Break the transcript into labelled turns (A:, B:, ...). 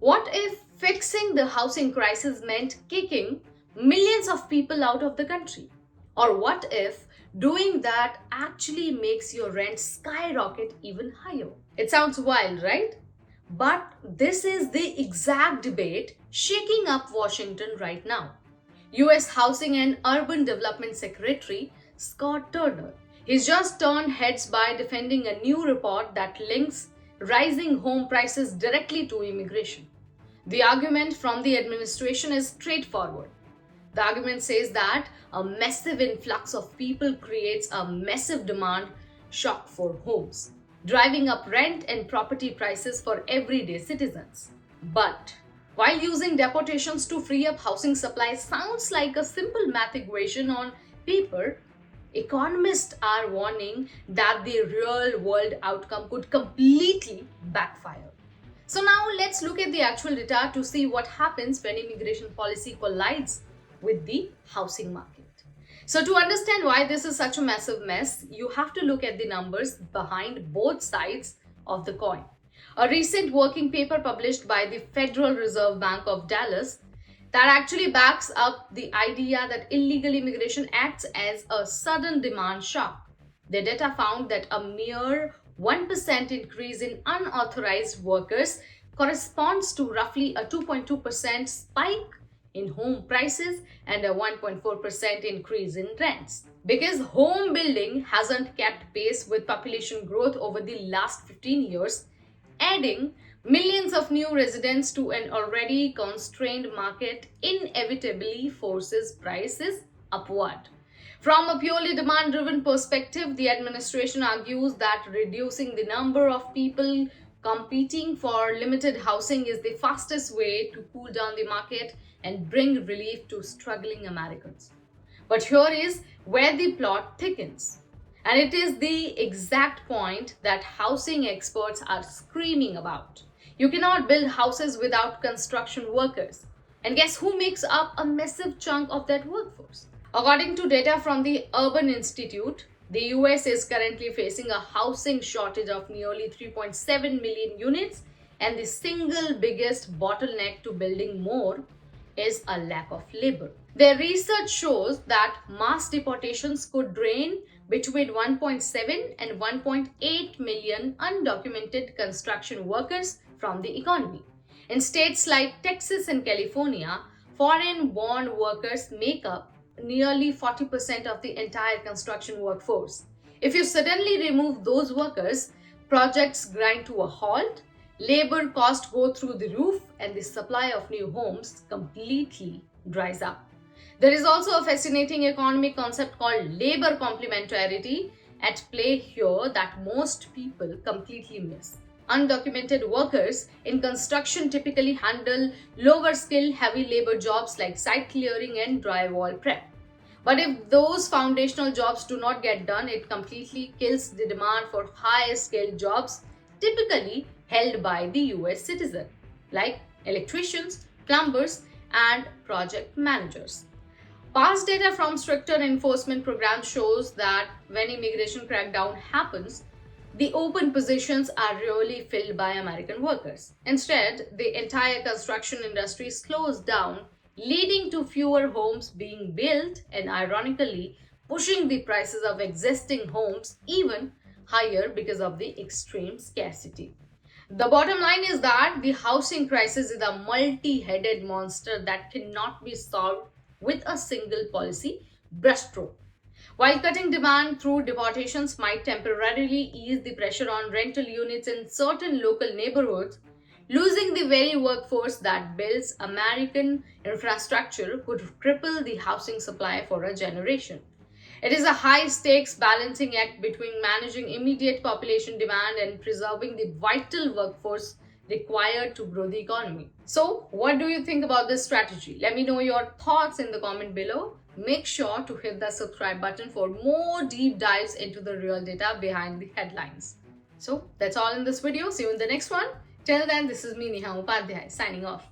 A: What if fixing the housing crisis meant kicking millions of people out of the country? Or what if doing that actually makes your rent skyrocket even higher? It sounds wild, right? But this is the exact debate shaking up Washington right now. US Housing and Urban Development Secretary Scott Turner. He's just turned heads by defending a new report that links rising home prices directly to immigration. The argument from the administration is straightforward. The argument says that a massive influx of people creates a massive demand shock for homes, driving up rent and property prices for everyday citizens. But while using deportations to free up housing supply sounds like a simple math equation on paper, economists are warning that the real world outcome could completely backfire. So now let's look at the actual data to see what happens when immigration policy collides with the housing market. So to understand why this is such a massive mess, you have to look at the numbers behind both sides of the coin. A recent working paper published by the Federal Reserve Bank of Dallas that actually backs up the idea that illegal immigration acts as a sudden demand shock. The data found that a mere 1% increase in unauthorized workers corresponds to roughly a 2.2% spike in home prices and a 1.4% increase in rents. Because home building hasn't kept pace with population growth over the last 15 years, adding millions of new residents to an already constrained market inevitably forces prices upward. From a purely demand-driven perspective, the administration argues that reducing the number of people competing for limited housing is the fastest way to cool down the market and bring relief to struggling Americans. But here is where the plot thickens. And it is the exact point that housing experts are screaming about. You cannot build houses without construction workers. And guess who makes up a massive chunk of that workforce? According to data from the Urban Institute, the US is currently facing a housing shortage of nearly 3.7 million units, and the single biggest bottleneck to building more is a lack of labor. Their research shows that mass deportations could drain between 1.7 and 1.8 million undocumented construction workers from the economy. In states like Texas and California, foreign-born workers make up nearly 40% of the entire construction workforce. If you suddenly remove those workers, projects grind to a halt, labor costs go through the roof, and the supply of new homes completely dries up. There is also a fascinating economic concept called labor complementarity at play here that most people completely miss. Undocumented workers in construction typically handle lower skill, heavy labor jobs like site clearing and drywall prep. But if those foundational jobs do not get done, it completely kills the demand for high skilled jobs typically held by the US citizen, like electricians, plumbers, and project managers. Past data from stricter enforcement programs shows that when immigration crackdown happens, the open positions are rarely filled by American workers. Instead, the entire construction industry slows down, leading to fewer homes being built and ironically pushing the prices of existing homes even higher because of the extreme scarcity. The bottom line is that the housing crisis is a multi-headed monster that cannot be solved with a single policy brushstroke. While cutting demand through deportations might temporarily ease the pressure on rental units in certain local neighborhoods, losing the very workforce that builds American infrastructure could cripple the housing supply for a generation. It is a high-stakes balancing act between managing immediate population demand and preserving the vital workforce required to grow the economy. So, what do you think about this strategy? Let me know your thoughts in the comment below. Make sure to hit the subscribe button for more deep dives into the real data behind the headlines. So, that's all in this video. See you in the next one. Till then, this is me, Neha Upadhyay, signing off.